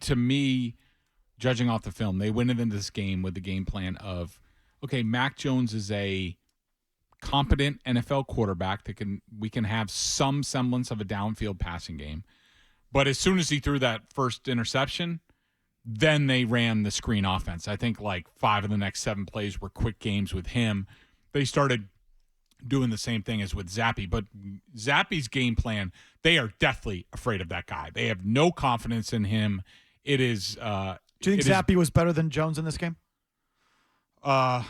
to me, judging off the film, they went into this game with the game plan of, okay, Mac Jones is a competent NFL quarterback that we can have some semblance of a downfield passing game. But as soon as he threw that first interception, then they ran the screen offense. I think like 5 of the next 7 plays were quick games with him. They started doing the same thing as with Zappe. But Zappe's game plan, they are deathly afraid of that guy. They have no confidence in him. It is. Do you think Zappe was better than Jones in this game? Yeah,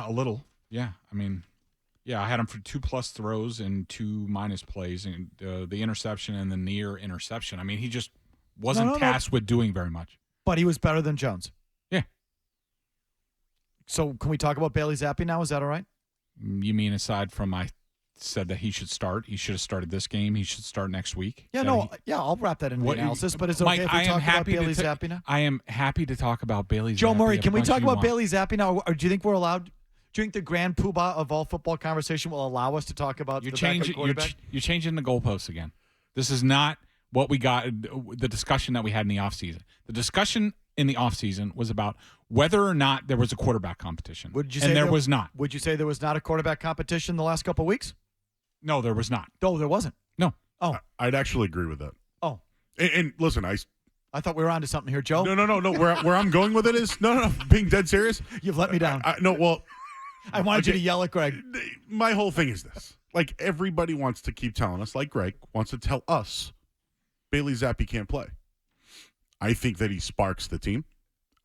a little. Yeah, I mean, yeah, I had him for 2+ throws and 2- plays, and the interception and the near interception. I mean, he just wasn't tasked with doing very much. But he was better than Jones. Yeah. So can we talk about Bailey Zappe now? Is that all right? You mean aside from I said that he should start, he should have started this game, he should start next week? Yeah, I'll wrap that in the analysis, but it's okay Mike, if we talk about Bailey Zappe now? I am happy to talk about Bailey Zappe. Joe Murray, can we talk about Bailey Zappe now? Or do you think we're allowed? Do you think the grand poobah of all football conversation will allow us to talk about the backup quarterback? You're changing the goalposts again. This is not what we got, the discussion that we had in the offseason. The discussion in the offseason was about whether or not there was a quarterback competition. And there was not. Would you say there was not a quarterback competition the last couple of weeks? No, there was not. No, there wasn't. No. Oh. I'd actually agree with that. Oh. And listen, I thought we were on to something here, Joe. No. Where I'm going with it is, no. Being dead serious. You've let me down. I wanted you to yell at Greg. My whole thing is this. Like, everybody wants to keep telling us, like Greg wants to tell us, Bailey Zappe can't play. I think that he sparks the team.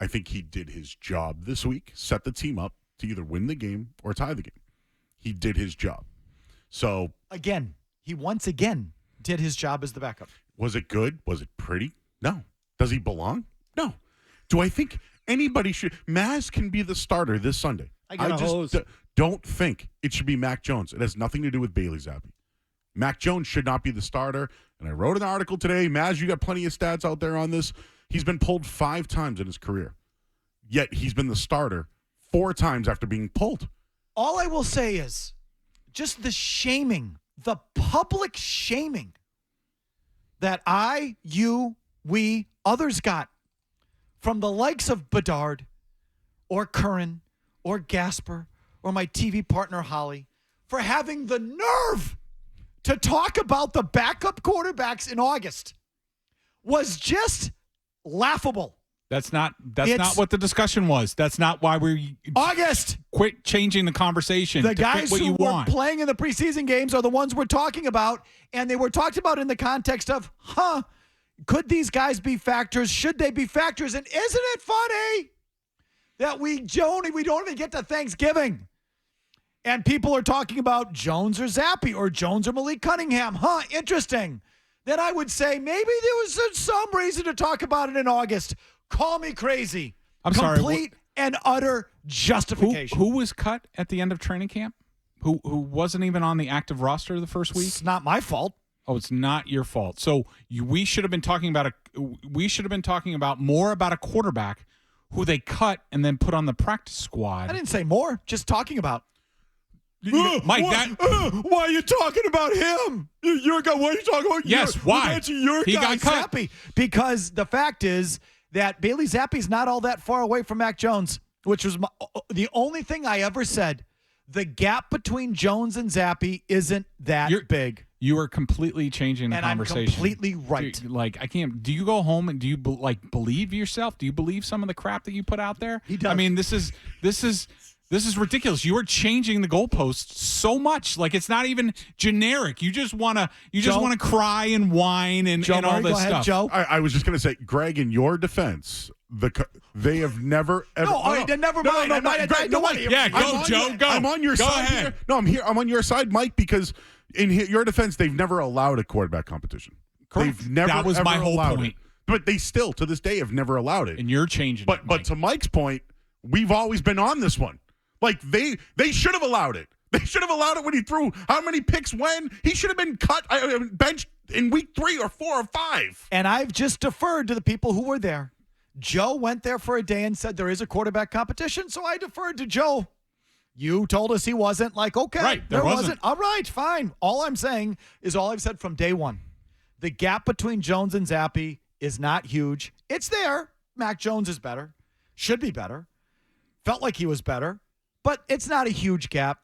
I think he did his job this week, set the team up to either win the game or tie the game. He did his job. So he once again did his job as the backup. Was it good? Was it pretty? No. Does he belong? No. Do I think anybody should? Mazz can be the starter this Sunday. I just don't think it should be Mac Jones. It has nothing to do with Bailey Zappe. Mac Jones should not be the starter. And I wrote an article today. Mazz, you got plenty of stats out there on this. He's been pulled 5 times in his career. Yet he's been the starter 4 times after being pulled. All I will say is just the shaming, the public shaming that we, others got from the likes of Bedard or Curran or Gasper or my TV partner Holly for having the nerve to talk about the backup quarterbacks in August was just laughable. That's not what the discussion was. That's not why we August. Quit changing the conversation. The to guys fit what who you were want. playing in the preseason games are the ones we're talking about, and they were talked about in the context of, could these guys be factors? Should they be factors? And isn't it funny that we don't even get to Thanksgiving, and people are talking about Jones or Zappe or Jones or Malik Cunningham? Interesting. Then I would say maybe there was some reason to talk about it in August. Call me crazy. I'm sorry. Complete and utter justification. Who was cut at the end of training camp? Who wasn't even on the active roster the first week? It's not my fault. Oh, it's not your fault. So we should have been talking about more about a quarterback who they cut and then put on the practice squad. I didn't say more. Just talking about. Mike, why are you talking about him? Your guy. Why are you talking about? Yes, why? Your he guy, got cut. Zappe. Because the fact is that Bailey Zappe's not all that far away from Mac Jones, which was the only thing I ever said. The gap between Jones and Zappe isn't that big. You are completely changing the conversation. I'm completely right. I can't. Do you go home and do you believe yourself? Do you believe some of the crap that you put out there? He does. I mean, this is ridiculous. You are changing the goalposts so much. Like, it's not even generic. You just want to cry and whine and Joe, all this go ahead, stuff. Joe. I was just going to say, Greg, in your defense, they have never ever. Never mind. Yeah, go, Joe. Go. I'm on your go side ahead. here. No, I'm here. I'm on your side, Mike, because in your defense, they've never allowed a quarterback competition. Correct. They've never. That was ever my whole allowed point. It. But they still, to this day, have never allowed it. And you're changing it, But to Mike's point, we've always been on this one. Like, they should have allowed it. They should have allowed it when he threw how many picks when. He should have been benched in week 3 or 4 or 5. And I've just deferred to the people who were there. Joe went there for a day and said there is a quarterback competition, so I deferred to Joe. You told us he wasn't. Like, okay, right, there wasn't. All right, fine. All I'm saying is all I've said from day one. The gap between Jones and Zappe is not huge. It's there. Mac Jones is better. Should be better. Felt like he was better. But it's not a huge gap.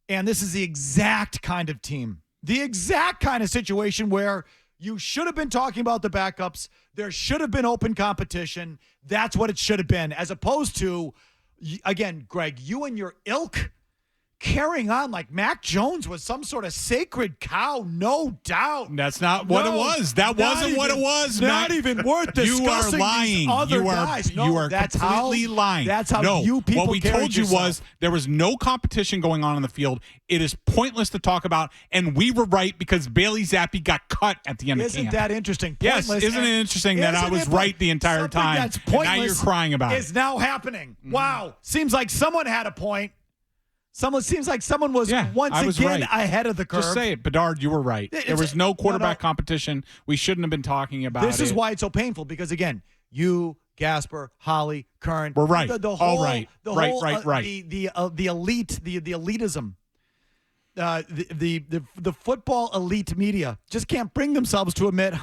And this is the exact kind of team. The exact kind of situation where you should have been talking about the backups. There should have been open competition. That's what it should have been. As opposed to, again, Greg, you and your ilk carrying on like Mac Jones was some sort of sacred cow, no doubt. That's not what it was. That wasn't what it was, Not Mac. even worth discussing. You are lying. These other guys. No, you are that's completely lying. That's how no, you people what we carried told you yourself. was there was no competition going on the field. It is pointless to talk about, and we were right because Bailey Zappi got cut at the end of Isn't camp. that interesting? Yes, Pointless. isn't it interesting that I Isn't was it? right the entire Something time, that's and pointless now you're crying about is it? now happening. Wow. Seems like someone had a point. Seems like someone was once I was again right. ahead of the curve. Just say it, Bedard. You were right. There was no quarterback competition. We shouldn't have been talking about This is it. why it's so painful because, again, you, Gasper, Holly, Kern. We're right. The All whole, right. The Right, whole, right, right. The elite, the elitism. The football elite media just can't bring themselves to admit,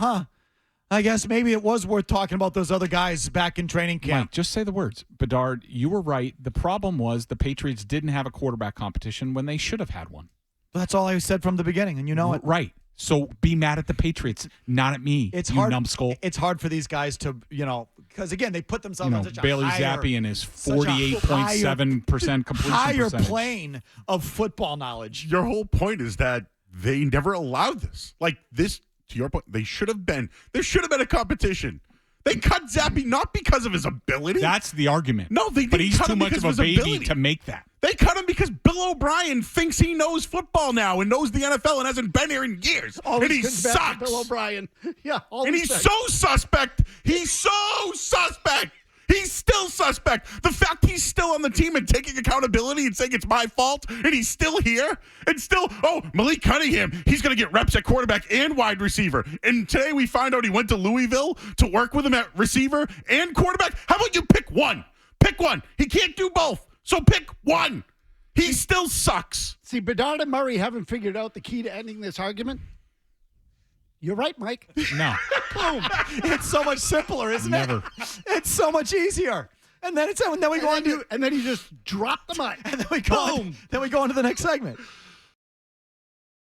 I guess maybe it was worth talking about those other guys back in training camp. Mike, just say the words. Bedard, you were right. The problem was the Patriots didn't have a quarterback competition when they should have had one. That's all I said from the beginning, and you know it. Right. So be mad at the Patriots, not at me. It's you hard. numbskull. It's hard for these guys to, because again, they put themselves on such a Bailey higher, Zappi and his such a 48.7% completion higher percentage. plane of football knowledge. Your whole point is that they never allowed this. Like this, to your point, there should have been a competition. They cut Zappi not because of his ability. That's the argument. No, they didn't But he's cut too him much because of a of his baby ability. to make that. They cut him because Bill O'Brien thinks he knows football now and knows the NFL and hasn't been here in years. And he sucks. Bill O'Brien. Yeah, And he's so suspect. He's so suspect. He's still suspect. The fact he's still on the team and taking accountability and saying it's my fault, and he's still here, and still, Malik Cunningham, he's going to get reps at quarterback and wide receiver. And today we find out he went to Louisville to work with him at receiver and quarterback. How about you pick one? Pick one. He can't do both, so pick one. He still sucks. See, Bedard and Murray haven't figured out the key to ending this argument. You're right, Mike. No. Boom. It's so much simpler, isn't Never. it? It's so much easier. And then we go on to And then you just drop the mic. and then we go on to the next segment.